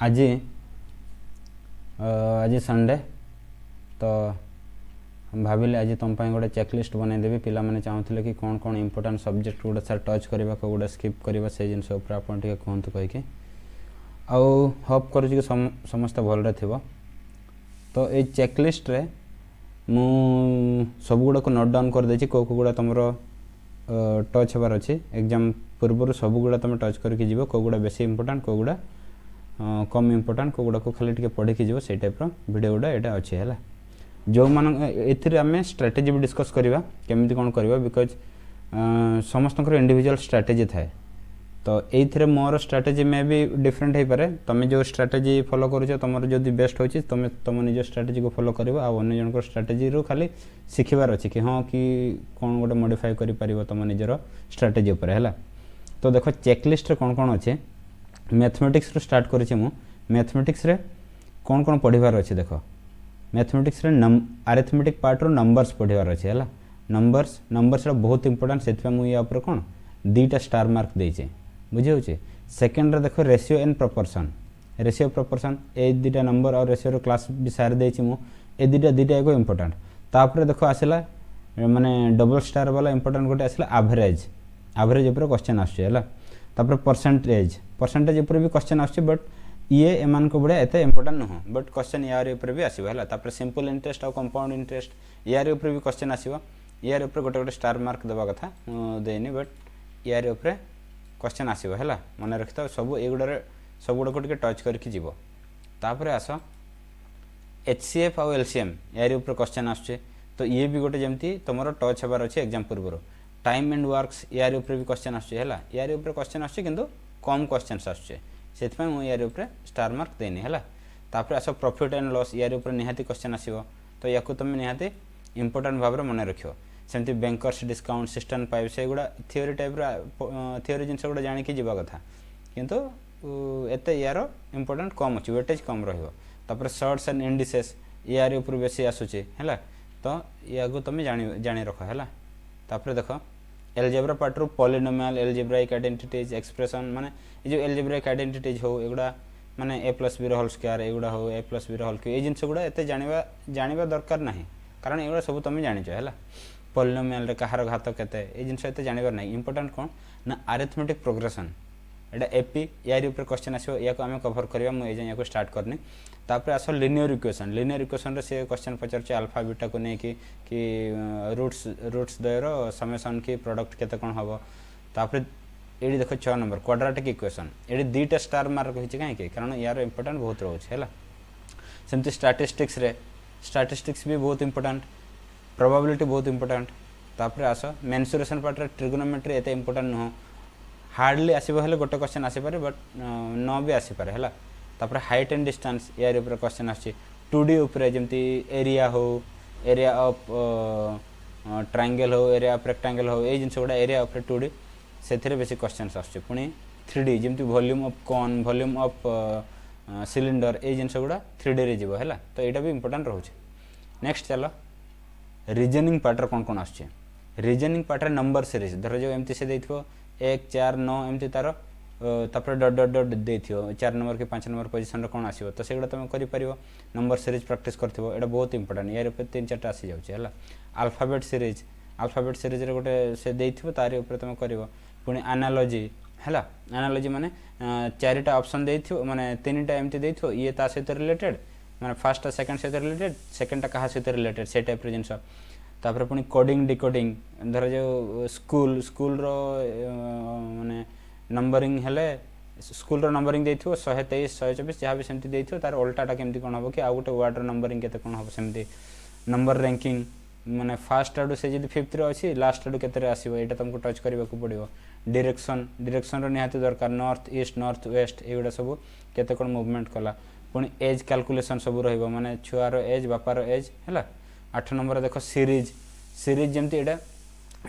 आज आज संडे तो भाविले आज तुम गोटे चेकलिस्ट बनईदेवी पिला माने चाहूले कि कौन कौन इंपोर्टेंट सब्जेक्ट गुड़ा सर टच करवा कौटा स्किप करवा से जिन आप कहतु कहीकि आउ होप करुँच कि समस्ते भलरे थी। तो ये चेकलिस्ट रे मु सब गुड़ा को नोट डाउन कर देछि को गुड़ा तुम टच होबार अच्छी एग्जाम पूर्व सब गुड़ा तुम टच करके जीव को गुड़ा बेसी इंपोर्टेंट को गुड़ा कम इंपोर्टेंट को गुड़ा को खाली टिके पढ़ी जीव से टाइप वीडियो गुड़ा यहाँ अच्छे है जो मान एमें स्ट्राटेजी भी डिस्कस करवा केमी कौन करवा बिकज समस्त इंडिविजुअल स्ट्राटेजी थाए। तो ये मोर स्ट्राटेजी में भी डिफरेंट हो पारे तुम जो स्ट्राटेजी फॉलो करुच तुम जो बेस्ट होची तुम तुम निज स्ट्राटेजी को फॉलो कर अन्य जन स्ट्राटेजी रू खाली शिखबार अच्छे कि हाँ कि कौन गोटे मॉडिफाई कर तुम निजर स्ट्राटेजी उपर है। तो देख चेकलिस्ट कौन कौन अच्छे मैथमेटिक्स रू स्टार्ट करुँच मु मैथमेटिक्स रे कौन कौन पढ़ार अच्छे देख मैथमेटिक्स रे अरिथमेटिक पार्ट रो नंबर्स पढ़ार अच्छे है नंबर्स बहुत इंपोर्टेंट से मुझे कौन दीटा स्टार मार्क देचे बुझे सेकेंड रे देखो रेशियो एंड प्रपोर्शन ए दीटा नंबर और रेशियो क्लास भी सारी देची मु ए दीटा एक इंपोर्टेंट तापर देखो आसला माने डबल स्टार वाला इंपोर्टेंट गोटे आसला एवरेज ऊपर क्वेश्चन आसला तापर परसेंटेज ऊपर भी क्वेश्चन आसछि बट ये एमान को बड़े एते इंपोर्टेंट नुह बट क्वेश्चन यार ऊपर भी आसीबो हला तापर सिंपल इंटरेस्ट और कंपाउंड इंटरेस्ट यार ऊपर भी क्वेश्चन आसीबो यार ऊपर गोटे गोटे स्टार मार्क देबा कथा देनी बट यार ऊपर क्वेश्चन आसीबो हला मन रखिता सब एगुडा सब गुडा को टिके टच करके जीवो तापर आस एचसीएफ और एलसीएम यार ऊपर क्वेश्चन आछे तो ये भी गोटे जेमती तुमरो टच होबार अछि एग्जाम पूर्व टाइम एंड वर्क्स यार ऊपर भी क्वेश्चन आछे हला यार ऊपर क्वेश्चन आछे किंतु कम क्वेश्चंस आछे से मु यार ऊपर स्टार मार्क देनी है तापर आस प्रॉफिट एंड लॉस यार ऊपर निहाती क्वेश्चन आसीबो तो या तुम निहाती इंपोर्टेंट भाव मन रखियो सेमती बैंकर्स डिस्काउंट सिस्टम पाइप से गुड़ा थियोरी टाइप थियोरी जिनस गुड़ा जानिकी जीवा कथा किंतु एते यार इंपोर्टेंट कम अच्छी वेटेज कम रहिबो तापर शॉर्ट्स एंड इंडिसेस यार ऊपर बेसी आसुचे है तो या तुम जानी रख है तापर देख एलजेब्रा पार्ट रू पॉलिनोमियल एलजेब्राइक आइडेंटिटीज एक्सप्रेशन माने ये जो एलजेब्राइक आइडेंटिटीज हो एगुड़ा माने ए प्लस बी होल स्क्वायर एगुड़ा हो ए प्लस बी होल क्यूब ये जिनस गुड़ा एते जानिबा दरकार नहीं कारण एगुड़ा सब तुम जानिच है पॉलिनोमियल रे कहार घात केते ए जिनस एते जानिबार नहीं इंपोर्टेंट कौन ना अरिथमेटिक प्रोग्रेशन एटा एपी यार ऊपर क्वेश्चन आसो या को आम कवर करवा मुझे या स्टार्ट करनी तापर आस लिनियर इक्वेशन रे से क्वेश्चन पचार अल्फा बीटा को लेकिन कि रूट्स द्वयर समेसन की प्रोडक्ट केते कोन हबो तापर ये देखो 6 नंबर क्वाड्रेटिक इक्वेशन ये दीटा स्टार मार्क होइछ कहीं कारण यार इंपोर्टेंट बहुत रोच है सेमती स्टैटिस्टिक्स भी बहुत इंपोर्टेंट प्रोबेबिलिटी बहुत इंपोर्टेंट तापर आस मेंसुरेशन पार्ट रे ट्रिगोनोमेट्री एते इंपोर्टेंट नुह हार्डली आसो हेल्ले गोटे क्वेश्चन आसीपे बट न भी आसीपे है तापर हाइट एंड डिस्टेंस यार ऊपर क्वेश्चन आछि 2D ऊपर जमती एरिया हो एरिया ऑफ ट्रायंगल हो एरिया ऑफ रेक्टेंगल हो ये जिनस गुड़ा एरिया ऑफ 2D से बेसी क्वेश्चन आछे पुणी 3D जमती volume of cone volume of cylinder ये जिनस गुड़ा 3D रे जीवो है तो यहाँ भी इंपोर्टेंट रोचे। नेक्स्ट चलो रीजनिंग पार्ट कौन कौन आछे रीजनिंग पार्ट नंबर सीरीज धर जो एमती से देथिबो 1 4 9 एमती तार तापर डट डट डट देथियो 4 नंबर के 5 नंबर पोजीशन रे कोन आसीबो तो सेगुडा तुम करि परिबो नंबर सीरीज प्रैक्टिस करथिबो एटा बहुत इंपोर्टेंट यार ऊपर 3 4 टा आसी जाउछ है अल्फाबेट सीरीज रे गोटे से देथिबो तारे ऊपर तुम करिवो पुनी एनालॉजी है एनालॉजी माने 4टा ऑप्शन देथिबो माने 3टा एमती देथिबो ये ता से रिलेटेड माने फर्स्ट टा सेकंड से रिलेटेड सेकंड टा कहा से रिलेटेड से टाइप रे जिंस तापर पुणी कोडिंग डिकोडिंग धर जो स्कूल रो माने नंबरिंग हेले स्कूल रो नंबरिंग देथियो 123 124 जहाँ भी सेमती देथियो तार उल्टाटा केमती कोन हबो कि आ गोटे वर्ड रो नंबरिंग केते कोन हबो सेमती नंबर रैंकिंग माने फर्स्ट आडू से जदी 5th रे अछि लास्ट आडू केते रे आसीबो एटा तुमको टच करबा को पड़िबो डायरेक्शन रो निहाती दरकार नॉर्थ ईस्ट नॉर्थ वेस्ट एगुडा सब केते कोन मूवमेंट कला पुणी एज कैलकुलेशन सब रहिबो माने छुआर एज बापार एज है 8 नंबर देख सीरीज जमती एटा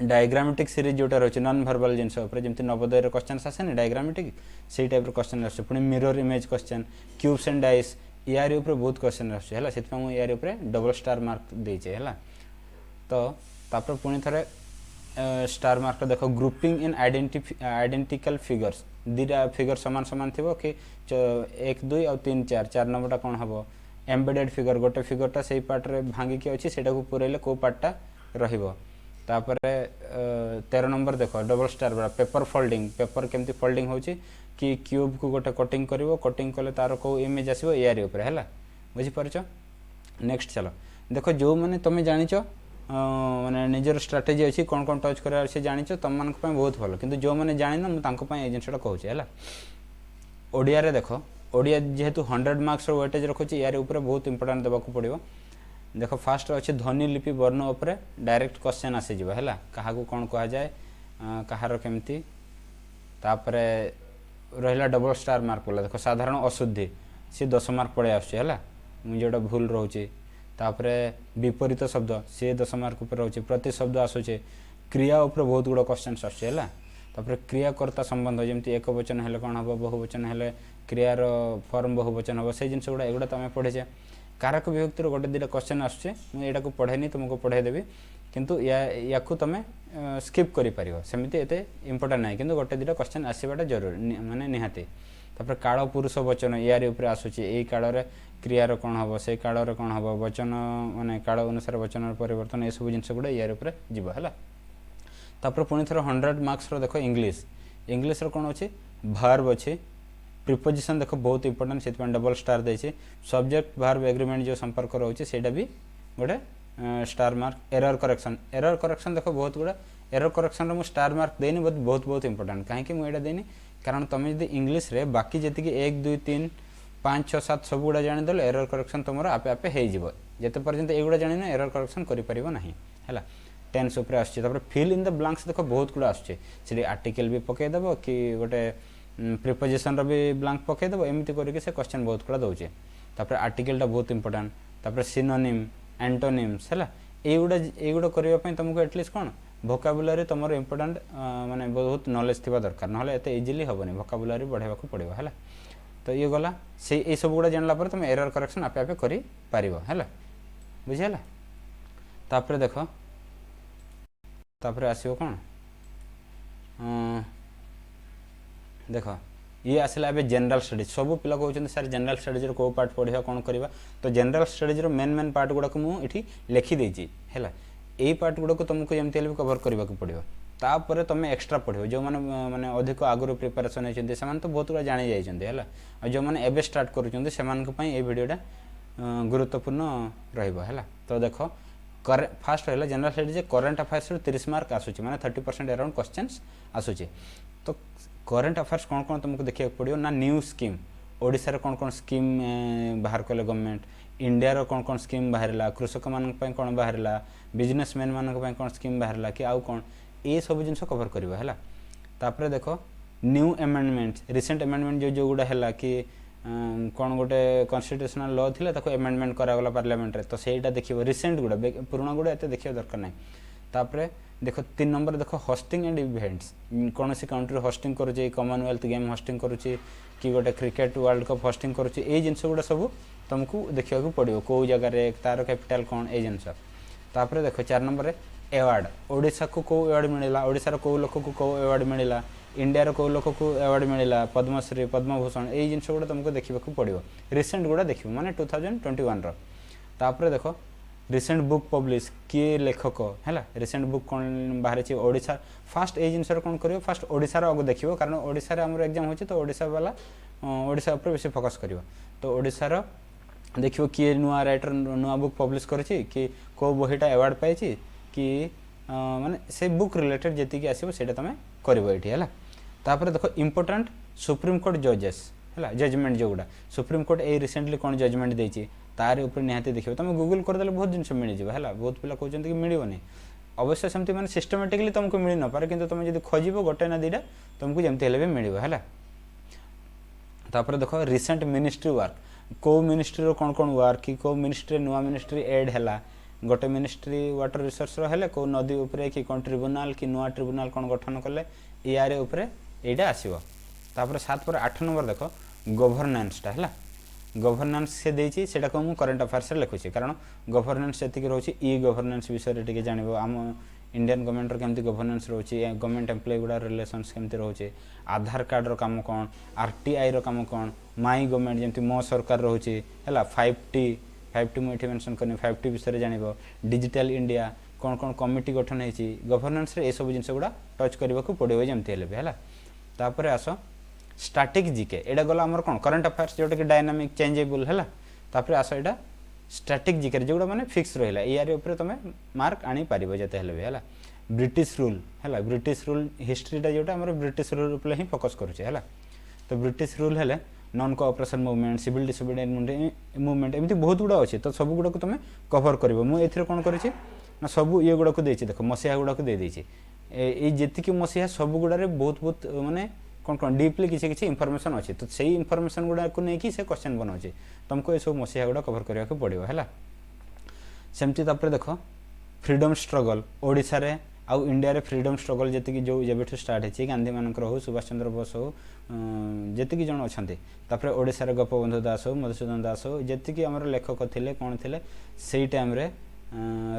डायग्रामेटिक सीरीज जोटा रही नॉन वर्बल जिनस जमती नवोदय क्वेश्चन आसेनि डायग्रामेटिक से टाइप क्वेश्चन आसे पुणी mirror image question cubes and dice यार ऊपर बहुत क्वेश्चन आसे से यार ऊपर डबल स्टार मार्क देचे है तो तापर पुणी थरे स्टार मार्क देखो ग्रुपिंग इन आइडेंटिकल फिगर्स दुटा फिगर सामान सामान थी कि 1 2 और 3 4 4 नंबरटा कौन हम एम्बेडेड फिगर गोटे फिगरटा से पार्टे भांगिकी अच्छी से पुरैले कौ पार्टा रपर 13 नंबर देख डबल स्टार बड़ा पेपर फोल्डिंग पेपर केमती फोल्डिंग होची कि क्यूब को गोटे कटिंग करिवो कटिंग कले तार को इमेज आसीबो यारी ऊपर हैला बुझी पारछ। नेक्स्ट चलो देखो जो माने तुम जानिछ माने निजर स्ट्रेटेजी अच्छी कौन कौन टच करार से जानिछ तुम मानक पय बहुत भलो किंतु जो माने जानिन मु तांको पय ए जिंसटा कहूची हैला। ओडिया रे देखो ओडिया जेहेतु 100 मार्क्स रो वेटेज रखुची यारी ऊपर बहुत इंपोर्टेंट देबाकू पड़िबो। देखो फास्ट अच्छे ध्वनि लिपि वर्ण उपर डायरेक्ट क्वेश्चन आसीज है क्या कौन कह जाए कहार केमती तापरे रहा डबल स्टार मार्क बोला देखो साधारण अशुद्धि सी 10 मार्क पड़े आसला मुझे भूल रोचे तापरे विपरीत शब्द सी 10 मार्क उपर रोचे प्रति शब्द आसूचे क्रिया उपर बहुत गुड़ा क्वेश्चन आसला तापरे क्रियाकर्ता संबंध जमी एक वचन हेले कौन हम बहुवचन हेले क्रियार फॉर्म बहुवचन हम से जिन गुड़ा एगुड़ा तुम पढ़ीचे कारक विभक्तिर गोटे दुटा क्वेश्चन आसुचे मुझे पढ़ेनी तुमको पढ़ेदेवी किंतु या तुम स्किप कर सेमती एत इंपोर्टेंट ना कि गोटे दुटा क्वेश्चन आसवाटा जरूरी माने निहाती तापर काल पुरुष वचन यार ऊपर आसूची यही काल क्रियार कौन हम से काल कौन हम वचन माने काल अनुसार वचन परिवर्तन ये सब जिन गुड़ा यार ऊपर जीव है। तापर पुणी थर 100 मार्क्स देखो इंग्लीश इंग्लीश कौन अच्छे वर्ब अच्छे प्रिपोजिशन देखो बहुत इंपोर्टेंट से डबल स्टार देचे सब्जेक्ट वर्ब एग्रीमेंट जो संपर्क रोचे सेटा भी गोटे स्टार मार्क एरर करेक्शन देखो बहुत गुड़ा एरर करेक्शन रो स्टार मार्क देनी बहुत बहुत इंपोर्टेंट कहीं मुझे देनी कारण तुम जब इंग्लीश रे बाकी जी 1 2 3 5 6 7 सब गुड़ा जानीदेल एरर करेक्शन तुम आपे आपे होते पर्यंत एगुड़ा जान एरर करेक्शन है। टेन्स उपर आसपर फिल इन द ब्लांक्स देखो बहुत गुड़ा आसुचे आर्टिकल भी पकईदेव कि गोटे प्रिपोजिशन रो भी ब्लांक पकईदेव एमती करके से क्वेश्चन बहुत गुड़ा दौचे तापर आर्टिकलटा बहुत इंपोर्टेंट तापर सिनोनिम एंटोनिम्स है युड़ा करने तुमको एटलिस्ट कौन वोकाबुलरी तुम इंपोर्टेंट माने बहुत नॉलेज थी दरकार ना एत इजिली हेनी वोकाबुलरी बढ़ावा पड़ो है। तो ये गला से ये सब गुड़ा जानला पर तुम एरर करेक्शन आपे आपे करि पारिबो है बुझीगला। तापर देख तापर आसो कौन देख ये आसला ए जनरल स्टडीज सब पिला कहते सर जनरल स्टडीज कौ पार्ट पढ़ा कौन करवा तो general studies main main part गुड़ाक मुझे लिखिदेची है यही पार्ट गुड़ाक तुमको जमी भी कवर करने को पड़ो तापर तुम एक्सट्रा पढ़ो जो मैंने माने अधिक आगुरी प्रिपेरेसन होती से तो बहुत गुड़ा जानी जाइए और जो मैंने एवं स्टार्ट कर भिडटा गुरुत्वपूर्ण रहा। तो देख फास्ट रहा general studies current affairs 30 mark आसूची माने 30% अराउंड क्वेश्चंस आसूची। तो करेन्ट अफेयर्स कौन कौन तुमको देखा पड़ो ना न्यू स्कीम ओडिशा कौन कौन स्कीम बाहर कले गवर्नमेंट इंडिया कौन कौन स्कीम बाहर कृषक मान कौन बाहर बिजनेसमैन मान कौन स्कीम बाहर कि आउ कौन ये सब जिन कवर करवा है। तापर देख न्यू एमेंडमेंट रिसेंट एमेंडमेंट जो गुड़ा है कि कौन गोटे कन्स्टिट्यूशनल लॉ थिला ताको एमेंडमेंट करागला पार्लियामेंट रे तो सेटा देखियो रिसेंट गुड़ा पुराना गुड़ा एत देखियो दरकार नहीं। तापर देख 3 नंबर देख होस्टिंग एंड इवेंट्स कौन सी कंट्री होस्टिंग करुचे कॉमनवेल्थ गेम होस्टिंग करुचे कि गोटे क्रिकेट वर्ल्ड कप होस्टिंग करुचे ये जिन गुड़ा सब तुमको देखा पड़ो कौ जगार तार कैपिटल कौन ये जिन। तापर देख 4 नंबर एवार्ड ओडिशा को कौ एवार्ड मिला ओडिशार कौ लोक को कौ एवार्ड मिला इंडिया कौ लोक को एवार्ड मिला पद्मश्री पद्मभूषण ये जिन गुड़ा तुमको देखा पड़ो रिसेंट गुड़ा देख माने 2021 तापर देख रिसेंट बुक पब्लिश किए लेखक है रिसेंट बुक कौन बाहर ओडिशा फास्ट ये जिन कौन कर फास्ट ओडिशार आगे देखिए कारण ओडिशा आम एग्जाम हो तो ओडिशा वाला ओडिशा उपर बेसी फोकस कर तो ओडिशार देखिए किए नुआ राइटर नुआ बुक पब्लिश करी कि कौ बहीटा एवार्ड पाई कि माने से बुक रिलेटेड जी आसो से तुम कर। तापर देखो इंपोर्टेंट सुप्रीम कोर्ट जजेस है जजमेंट जो गुड़ा सुप्रीम कोर्ट ये रिसेंटली कौन जजमेंट देती तार ऊपर निहाती देखिए तुम गूगल करदे बहुत जिन मिल जाए बहुत पिला कहते कि मिलनी अवश्य सेमती मैंने सिस्टमेटिकली तुमको मिल न पारे कि तुम जब खोज गोटे ना दुटा तुमको जमती भी मिल है। तापर देख रिसेंट मिनिस्ट्री वर्क कौ मिनिस्ट्री कौन कौन वर्क कि कौ मिनिस्ट्री नुआ मिनिस्ट्री एड है गोटे मिनिस्ट्री वाटर रिसोर्स है कौ नदी उपरे कि कौन ट्रिब्यूनाल कि नुआ ट्रिब्यूनाल कौन गठन कले यार उपरे एटा आसीबो। तापर 7 पर 8 नंबर देख गवर्नेंसटा है गवर्नेंस से देछि सेटा को मु करंट अफेयर्स रे लिखुछि कारण गवर्नेंस सेतिक रहउछि ई गवर्नेंस विषय रे टिके जानिबो आम इंडियन गवर्नमेंट केमती गवर्नेंस रोचे गवर्नमेंट एम्प्लॉय गुड़ा रिलेशंस केमती रोचे आधार कार्ड रो काम कौन आरटीआई रो काम कौन माई गवर्नमेंट जमती मो सरकार रोचे है 5T मुझे मेंशन करनी 5T विषय जान डिजिटल इंडिया कौन कौन कमिटी गठन होती गवर्नेंस रे ये सब जिन गुड़ा टच करने को पड़ो जमती है तापर आस स्टैटिक जीके एटा गला आमर कौन करंट अफेयर्स जोटा कि डायनामिक चेंजेबल है तापर आस एटा स्टैटिक जीके जोड़ा माने फिक्स रहा यार ऊपर तुम मार्क आनी पार जिते है ब्रिटिश रूल है ब्रिटिश रूल हिस्ट्रीटा जोटा आम ब्रिटिश रूल उपर ही फोकस करुचे है तो ब्रिटिश रूल है non cooperation movement civil disobedient movement एमती बहुत गुड़ा अच्छे तो सब गुड़ा तुम कवर कर मुझे कौन कर सब ये गुड़ा को देख मसीहा गुड़ा को देदेची ये मसीहा सब गुड़े बहुत बहुत माने कौन कौन डीपली किसी किसी इनफॉरमेशन अच्छी तो सही इनफॉरमेशन गुड़ा को लेकिन से क्वेश्चन बनाऊे तुमको ये सब मसीहा गुड़ा कवर करने को पड़ो है सेमती देख फ्रीडम स्ट्रगल ओडिशा रे आउ इंडिया रे फ्रीडम स्ट्रगल जी जो जब स्टार्ट होती गांधी मानकर हो सुभाष चंद्र बोस हो जी जन अच्छा ओडिशा रे गोपबंधु दास हो मधुसूदन दास हो जी आम लेखक थे कौन थे से टाइम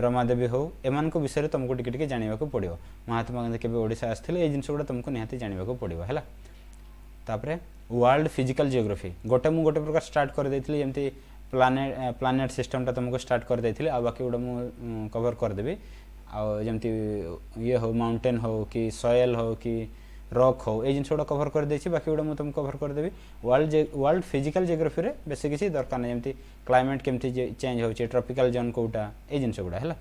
रमादेवी हो एमान को विषय तुमको टिके जाना पड़ो महात्मा गांधी केबे ओडिशा आसथिले ए जिनस गुड़ा तुमको निहाती जाना पड़ो है तापरे वर्ल्ड फिजिकल जियोग्राफी गोटे प्रकार स्टार्ट कर देथिली जेमती प्लानेट सिस्टमटा तुमको स्टार्ट कर देथिले आ बाकी गुड़ा मु कवर करदेवी आमती ये हो माउंटेन हो कि सॉयल हो कि रॉक हो ये जिन गुड़ा कवर कर देछि बाकी गुड़ा मु तुमको कवर करदेवी वर्ल्ड फिजिकल जियोग्राफी रे बेसी किसी दरकार नहीं जमती क्लाइमेट केमती चेंज होचे ट्रॉपिकल जोन कोटा ए जिन गुड़ा है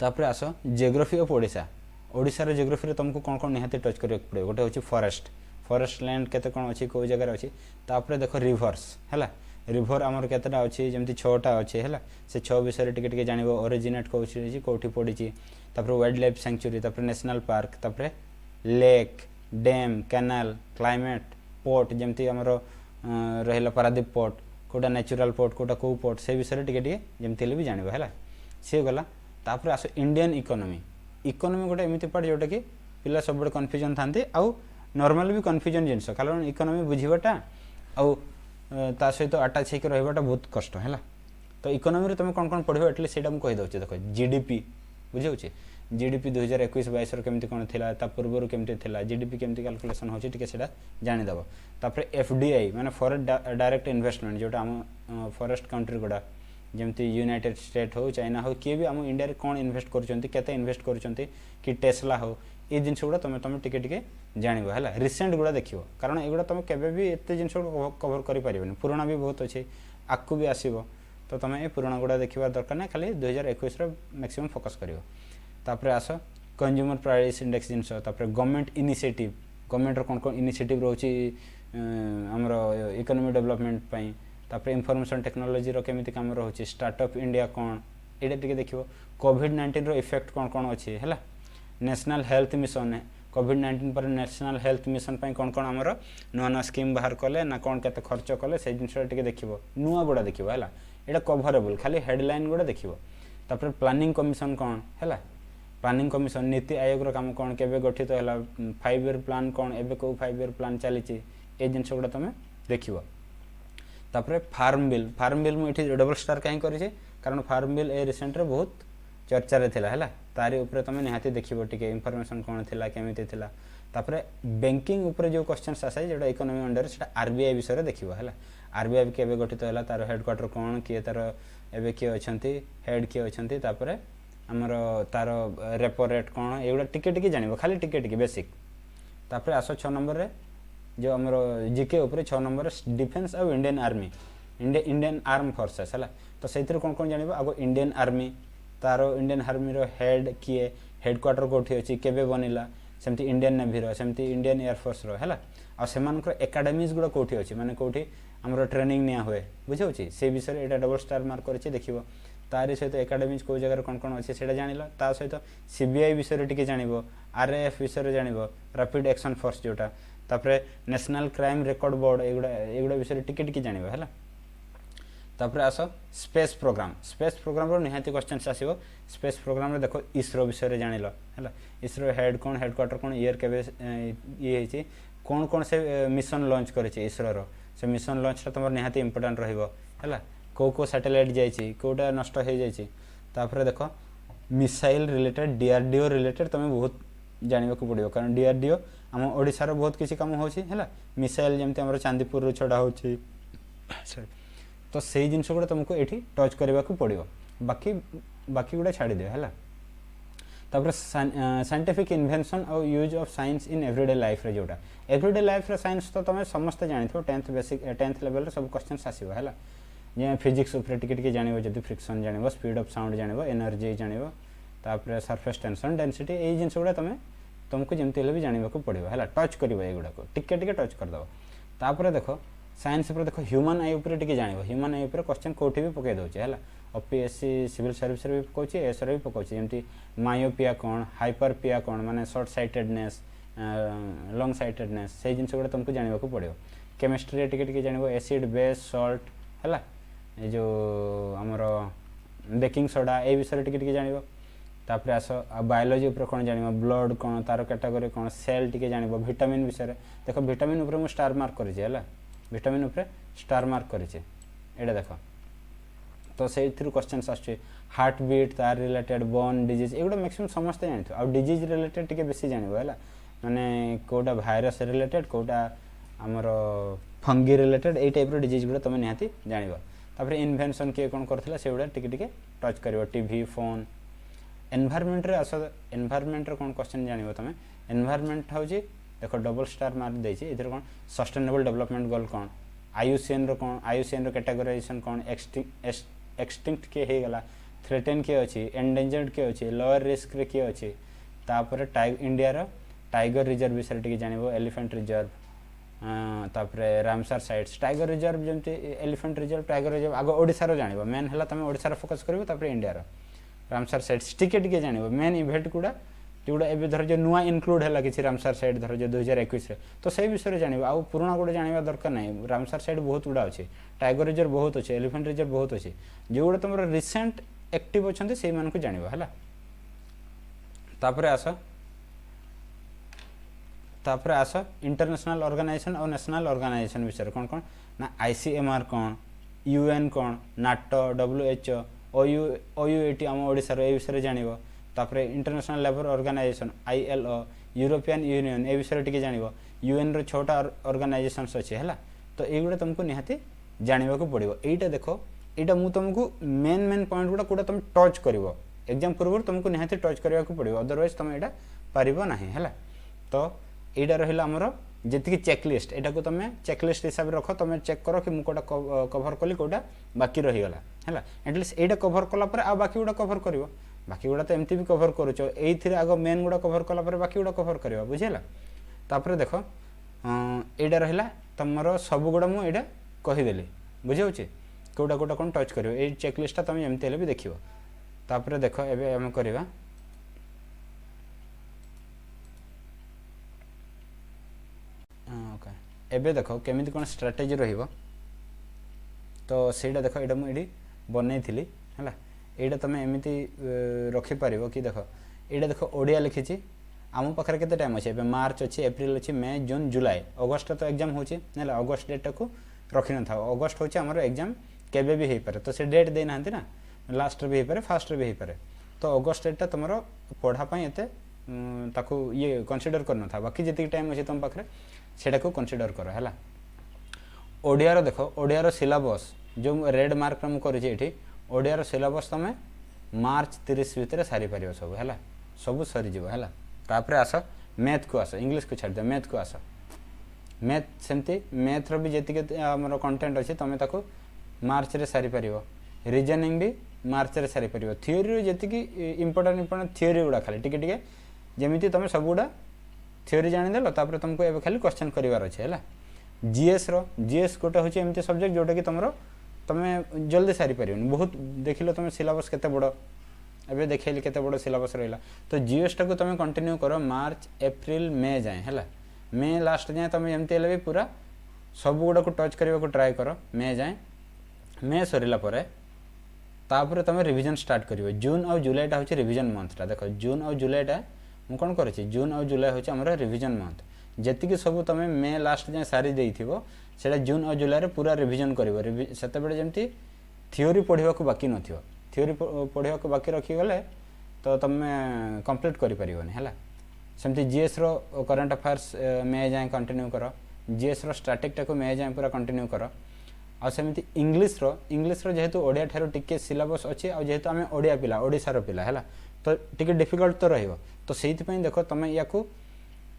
तापर आस जियोग्राफी ऑफ ओडिशा ओडिशा रे जियोग्राफी रे तुमको कौन कौन निहाती टच करके पड़े गोटे होची फॉरेस्ट लैंड केते कौन अच्छी कौ जगह अच्छी तापर देख रिभर्स है रिभर आमर केतटा अच्छी जमती 6टा अच्छे है से 6 विषय टिके जान ओरिजिनेट कौटी पड़ी तापर वाइल्ड लाइफ सेंचुरी तापर नेशनल पार्क तापर lake dam canal climate port जमती आमर रहा पारादीप पोर्ट कोटा नेचुरल पोर्ट कोटा कौ पोर्ट से विषय टिके जमती भी जान है सी गला तापर आस इंडियन इकोनॉमी गोटे एमती पार्ट जोटा कि पिला सब कन्फ्यूजन थांती आउ नॉर्मल भी कन्फ्यूजन जिनस कारण इकोनॉमी बुझीबाटा आउ ता सहित अटैच होकर रहा बहुत कष्ट है तो इकोनॉमी तुम कौन कौन पढ़ो एटलिस्ट से कहीदे देख जीडीपी बुझे जीडीपी 2021-22 केमती कौन था पूर्वर केमती था जीडीपी केमती कैलकुलेशन होची टिके सेटा जानिदेव तापर एफडीआई माने फॉरेन डायरेक्ट इन्वेस्टमेंट जोटा आम फॉरेस्ट कंट्री गुड़ा जमती यूनाइटेड स्टेट हो चाइना हो किए भी आम इंडिया रे कौन इन्वेस्ट करते इन्वेस्ट कर कि टेस्ला हो ये जिन गुड़ा तुम टिके जान है रिसेंट गुड़ा देख कारण एगुड़ा तुम केबे भी एत जिन कवर कर पुराना भी बहुत अच्छे आगू भी आसो तो तुम ये पुराना गुड़ा देखा दरकार ना खाली 2021 मैक्सिमम फोकस कर आस कंज्यूमर प्राइस इंडेक्स जिनस गवर्नमेंट इनिशिएटिव गवर्नमेंट कौन कौन इनिशिएटिव रोची आमर इकोनॉमी डेवलपमेंट पाई तापर इनफॉरमेशन टेक्नोलॉजी रो केमिति काम रोची स्टार्टअप इंडिया कौन एटा टिके देखियो कोविड-19 रो इफेक्ट कौन कौन अच्छी है नेशनल हेल्थ मिशन है कोविड-19 पर नेशनल हेल्थ मिशन पाई कौन कौन आमर नुआ नुआ स्कीम बाहर कले ना कौन केते खर्च कले से जिनसा टिके देखियो नुआ गुड़ा देखियो है एटा कभरेबल खाली हेडलाइन गुड़ा देखियो तापर प्लानिंग कमिशन कौन है प्लानिंग कमिशन नीति आयोग रो काम कौन केबे गठित हैला 5 ईयर प्लान कौन एबे को 5 ईयर प्लान चली ए जिनस गुड़ा तुम देखियो तापर फार्म बिल मुझे डबल स्टार कहीं करी कारण फार्म बिल ए रिसेंट रे बहुत चर्चा रे थिला है तारी ऊपर तुम निहाती देखियो टिके इनफॉरमेशन कौन थिला केमिति थिला तापर बैंकिंग ऊपर जो क्वेश्चंस आसे जेटा इकोनॉमी अंडर सेटा आरबीआई विषय देखियो है आरबीआई केबे गठित हैला तार हेडक्वार्टर कौन किए तार एबे किए अछंती हेड किए अछंती तापर हमर तार रेपो रेट कौन एगुड़ा टिके जानिबो खाली टिके बेसिक तापर आसो 6 नंबर रे जो आमर जीके ऊपर 6 नंबर डिफेंस और Indian army Indian arm forces है तो से कौन कौन जानिबो आगो इंडियन आर्मी तार इंडियन आर्मी रो हेड किए हेडक्वार्टर कोठी अछि केबे बनिला सेमती इंडियन नेवी रो सेमती इंडियन एयरफोर्स रो हैला आ सेमानकर एकेडमीज गुड़ा कोठी अछि माने कोठी हमरो ट्रेनिंग निया हुए बुझौछि से विषय एटा डबल स्टार मार्क करछि देखिबो तारी सहित एकेडमीज को जगह कौन कौन अच्छे से जानिला ता सहित सीबीआई विषय टिके जानिबो आरएएफ विषय जानिबो रैपिड एक्शन फोर्स जोटा तापर नेशनल क्राइम रिकॉर्ड बोर्ड एगुड़ा विषय टिके जानिबो हैला तापर आस स्पेस प्रोग्राम रो निहाती क्वेश्चंस आसीबो स्पेस प्रोग्राम रे देखो इसरो विषय जानिलो हैला इसरो हेड कौन हेडक्वार्टर कौन ईयर केबे ये हेची कौन कौन से मिशन लॉन्च करेछि इसरो रो से मिशन लॉन्च ता तमर निहाती इंपोर्टेंट रहिबो हैला को सैटेलाइट जाइछि कोटा नष्ट हो जाइछि तापर देखो मिसाइल रिलेटेड डीआरडीओ रिलेटेड तुम्हें बहुत जानवा पड़ो कारण डीआरडीओ आम ओडिशार बहुत किसी काम होगा मिसाइल जमी आम चांदीपुर छड़ा हो तो से जिनस गुड़ा तुमको ये टच करने को पड़ो बाकी बाकी गुड़ा छाड़ दियो है तापर साइंटिफिक इन्वेंशन और use of science in everyday life रे जोटा एवरीडे लाइफ रे साइंस तो तुम समस्त जानी 10th लेवल रे सब क्वेश्चन आसो है जे फिजिक्स उपर टिके जान जब फ्रिक्शन जान स्पीड ऑफ साउंड जान एनर्जी जान तापर सरफेस टेंशन डेंसिटी ये जिनस गुड़ा तुमको जमती भी जानवा पड़ो है टच कर युड़ा टिके टच करदेव तापर देख साइंस पर देख ह्यूमन आई उपर टिके जान ह्यूमन आई उपर क्वेश्चन कौटी भी पकई दौचे है ओपीएससी सिविल सर्विस भी पकाउची एसआर भी पकाउची जमती मायोपिया कौन हाइपरपिया कौन माने शॉर्ट साइटेडनेस लॉन्ग साइटेडनेस से जिनस गुड़ा तुमको जानवा पड़ो केमिस्ट्री टिके जान एसिड बेस सॉल्ट है ये जो आमर बेकिंग सोडा ये विषय टिके जान तापर आस बायोलोजी उपर कौन जान ब्लड कौन तार कैटेगरी कौन सेल टिके जान विटामिन विषय देख विटामिन उपर मुझे स्टार मार्क करें विटामिन उपर स्टार मार्क करें ये देख तो से क्वेश्चन आसुच्छे हार्ट बीट तार रिलेटेड बोन डिजीज एगुड़ा मैक्सिमम समस्त जानी आ डिजीज रिलेटेड टिके बेसी जानव है माने कोटा भाइरस रिलेटेड कोटा आमर फंगी रिलेटेड ये टाइप डिजीज गुड़ा तुम निहाती जान तापर इन्वेंशन किए कौन करथिला से गुड़ा टिके टच कर टीवी फोन एनवायरमेंट रे आस एनवायरमेंट रे कौन क्वेश्चन जानव तुम एनवायरमेंट हूँ देख डबल स्टार मार्क देछि इधर कौन सस्टेनेबल डेवलपमेंट गोल कौन आईयूसीएन रो कौन आईयूसीएन रो कैटेगराइजेशन कौन एक्सटिंक्ट किए हो गला थ्रेटेन किए अच्छी एंडेंजर्ड किए अच्छी लोअर रिस्क रे किए अच्छी तापर इंडिया रो टाइगर रिजर्व विषय टिके जानव एलिफेंट रिजर्व तापर रामसर साइट्स टाइगर रिजर्व जमती एलिफेंट रिजर्व टाइगर रिजर्व आग ओडिशार जानव मेन है तुम ओडिशार फोकस कर तापर इंडिया रो रामसर साइट्स टिके जानव मेन इवेंट गुड़ा जोड़ा ए धर जो नुआ इनक्लूड है कि रामसर साइड धर जो 2021 तो से विषय जानव आउ पुराणा गुड़ा जानवा दरकार नहीं रामसर साइड बहुत गुड़ा अच्छे टाइगर रिजर्व बहुत अच्छे एलिफेंट रिजर्व बहुत अच्छे जो गुड़ा तुम रिसेंट एक्टिव अच्छा से जानव है तापर आस इंटरनेशनल ऑर्गेनाइजेशन और नेशनल ऑर्गेनाइजेशन विषय कौन कौन ना आईसीएमआर कौन यूएन कौन नाटो WHO OUAT आम ओडिशार ए विषय जानव तापर International Labour Organization ILO European Union ए विषय टिके जानव यूएन रो 6टा ऑर्गेनाइजेशंस अच्छे है तो ये तुमको निहाती जानवा पड़ो यहीटा देख यहाँ मुझे तुमको मेन पॉइंट गुड़ा कौटा तुम टच कर एग्जाम पूर्व तुमको निहाती टच करने को पड़ो अदरवाइज तुम यहाँ पार ना है तो यहाँ रहा आमर जी चेकलिस्ट यहाँ को तुम चेकलिस्ट हिसाब से रख तुम चेक कर कि मुझे कभर कली कौटा बाकी रहीगला है एटलिस्ट यहाँ कभर कलापर आ बाकी गुड़ा कभर कर बाकी गुड़ा तो एमती भी कभर करुच ये आग मेन गुड़ा कभर कलापर बाकी गुड़ा कभर करवा बुझेगा तापर देख यहाँ रहा तुम सब गुड़ा मुझे कहीदेली बुझे कौटा कौटा कौन टच कर ये चेकलिस्टा तुम एमती भी देख तापर देख एवं आम करवा एबे देख केमी कौन स्ट्राटेजी रही तो सहीटा देख यहाँ मुझे बनई थी है यहाँ तुम एमती रखिपर कि देख यहाँ देख ओडिया लिखी आम पाखे के टाइम अच्छे मार्च अच्छी एप्रिल अच्छी मे जून जुलाई अगस्ट तो एग्जाम होची अगस्ट डेटा को रखी न था अगस्ट होची आमर एग्जाम केबे भी हो पारे तो से डेट देना ना लास्ट भी हो पारे फास्ट भी हो पारे तो अगस्ट डेटा तुम पढ़ापी एत ये कनसीडर करना था बाकी जी टाइम अच्छे तुम पाखे से कनसीडर कर है ओडियार देख ओडियार सिलेबस जो रेड मार्क मुझे ओडियार सिलेबस तुम मार्च 30 भितर सारी पार सब है सब सरीज है तापर आस मैथ को आस इंग्लीश को छाड़ दिया मैथ को आस मैथ सेमती मैथ्र भी जी आम कंटेंट अच्छे तुम ताको मार्च रे सारी पार रीजनिंग भी मार्च रे सारी पार थियोरी जी इंपोर्टाट थियोरी गुड़ा खाली टिके जमी तुम सब गुड़ा थियोरी जानीदेल तापर तुमको ए खाली क्वेश्चन करार अच्छे है जीएस जीएस गोटे हूँ एमती सब्जेक्ट जोटा कि तुम तुम जल्दी सारी पार बहुत देख लो तुम सिलेबस केते बड़ एबे देखिए केते बड़ सिलेबस रहा तो जीएसटा को तुम कंटिन्यू कर मार्च एप्रिल मे जाए है मे लास्ट जाए तुम एमती भी पूरा सब गुड़ा को टच करने को ट्राए कर मे जाए मे सरला तापर तुम रिविजन स्टार्ट कर जून और जुलाईटा हूँ रिविजन मंथटा देख जून और जुलाईटा मुझे कौन कर जून और जुलाई हूँ आम रिविजन मंथ जी सब तुम मे लास्ट जाए सारी देथिबो सेटा जून और जुलाई पूरा रिविजन कर से जमी थियोरी पढ़ा बाकी न थियोरी पढ़ा बाकी रखीगले तो तुम्हें कंप्लीट करि परिबनी हैला सेमती जीएस रो करंट अफेयर्स मे जाए कंटिन्यू कर जीएस रो स्टैटिक टाको मे जाए पूरा कंटिन्यू कर आ सेमती इंग्लिश रो जेहेतु ओडिया ठारो टिके सिलेबस अछि आ जेहेतु आमे ओडिया पिला ओडिसा रो पिला हैला तो टिके डिफिकल्ट तो रहिबो तो सेति पई देखो तमे याकू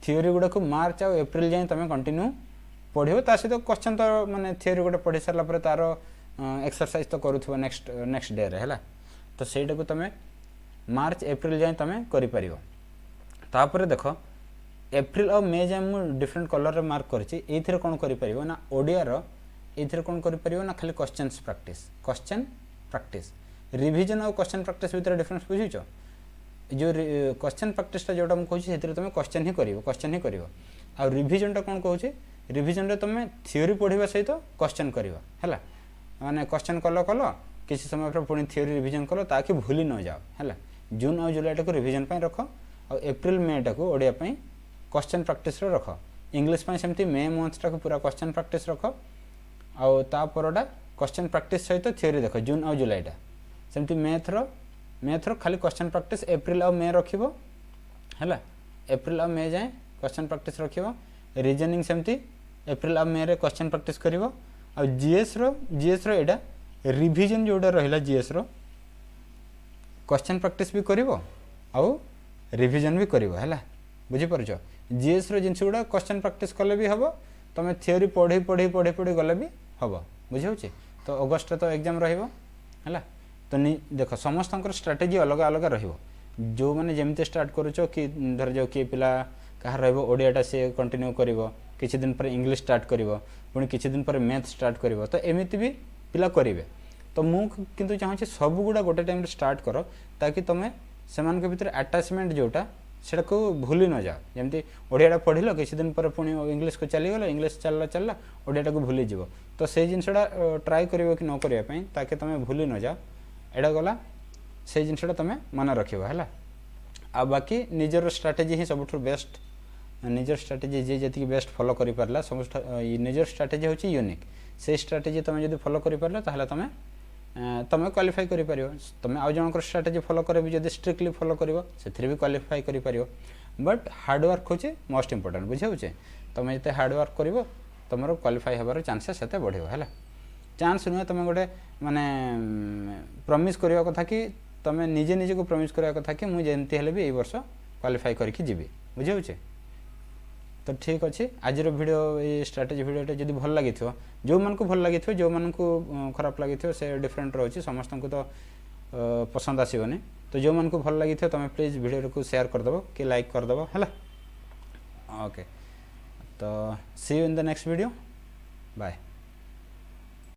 थियोरी गुडा को मार्च आ एप्रिल जाए तमे कंटिन्यू पढ़िबो ता सहित क्वेश्चन तो माने थियोरी गुडा पढ़ि सरला परे तारो एक्सरसाइज तो करूथबो नेक्स्ट डे रे हैला तो सेटा को तमे मार्च एप्रिल जाए तमे करि परिबो तापर देखो एप्रिल और मे जाए मु डिफरेंट कलर रे मार्क करछि एथिरे कोन करि परिबो ना ओडिया रो एथिरे कोन करि परिबो ना खाली क्वेश्चन प्रैक्टिस रिवीजन और क्वेश्चन प्रैक्टिस भीतर डिफरेंस बुझिछो जो क्वेश्चन प्रैक्टिस टा जोटा मु कहछि सेथिरे तमे क्वेश्चन ही करिवो आ रिवीजन टा कोन कहछि रिवीजन रे तमे थ्योरी पढिबा सहित क्वेश्चन करिवो हैला माने क्वेश्चन कलो किसी समय पर पुणी थ्योरी रिवीजन कलो ताकि भूली न जाओ हैला जून और जुलाई टा को रिवीजन पय रखो और एप्रिल मे टा को ओडिया पय क्वेश्चन प्रैक्टिस रे रखो इंग्लिश पय सेमती मे मंथ टा को पूरा क्वेश्चन प्रैक्टिस रखो और ता परडा क्वेश्चन प्रैक्टिस सहित थ्योरी देखो जून और जुलाई टा सेमती मैथ रो खाली क्वेश्चन प्रैक्टिस एप्रिल और मे रखिबो हैला एप्रिल और मे जाए क्वेश्चन प्रैक्टिस रखिबो रीजनिंग सेमती एप्रिल और मे रे क्वेश्चन प्रैक्टिस करिवो और जीएस रो एटा रिवीजन जोडा रहिला जीएस रो क्वेश्चन प्रैक्टिस भी करिवो आउ रिवीजन भी करिवो हैला बुझी परछो जीएस रो जिंस गुडा क्वेश्चन प्रैक्टिस कले भी हबो तमे थ्योरी पढ़ी गले भी हबो बुझी होची तो अगस्त तो एग्जाम रहिबो हैला तो देखो समस्त स्ट्रेटेजी अलग अलग रहिबो जो माने जेमते स्टार्ट करूचो कि धर जो कि पिला कहा रहिबो ओडियाटा से कंटिन्यू करिवो किछि दिन पर इंग्लिश स्टार्ट करिवो पुणी किछि दिन पर मैथ स्टार्ट करिवो तो एमिति भी पिला करिवे तो मु किंतु चाहूँ सब गुड़ा गोटे टाइम स्टार्ट कर ताकि तुम से भीतर अटैचमेंट जोटा सेटा को भूली न जाओ जमती ओडियाटा पढ़िल किसी दिन पर पुणी इंग्लिश को चलीगला इंग्लिश चलला ओडियाटा को भूली जीव तो से जिनसा ट्राए कर कि न करने ताकि तुम भूली न जाओ एटा गला से जिनसा तुम मन रख है आ बाकी निजर स्ट्राटेजी ही सब बेस्ट निजर स्ट्राटेजी जी जी बेस्ट फॉलो कर पारला समस्त निजर स्ट्राटेजी होची यूनिक से स्ट्राटेजी तुम जब फॉलो कर पारला ताहले तुम तुम क्वालिफाई कर पारियो तुम आउ जनकर स्ट्राटेजी फॉलो कर भी जब स्ट्रिक्टली फॉलो करिवो सेथि भी क्वालिफाई कर पारियो बट हार्ड वर्क होची मोस्ट इंपोर्टेंट बुझाउछे तुम जते हार्ड वर्क करिवो तुमरो क्वालिफाई हबार चांसेस सेते बढ़ियो हैला चांस नुहे तुम गोटे माने प्रॉमिस करिया कथा कि तुम निजे निजे को प्रॉमिस करिया कथा कि मु जेंती हेले भी ए वर्ष क्वालिफाई करके जीवी बुझाउछे तो ठीक अच्छे आज वीडियो ये स्ट्रैटेजी वीडियो जब भल लगी जो मन को भल लगी जो मन को खराब लगी से डिफरेंट रोचे समस्त को तो पसंद आसबनी तो जो मन को भल लगी तुम प्लीज वीडियो को शेयर करदेव कि लाइक करदेव है ओके तो see you in the next video bye.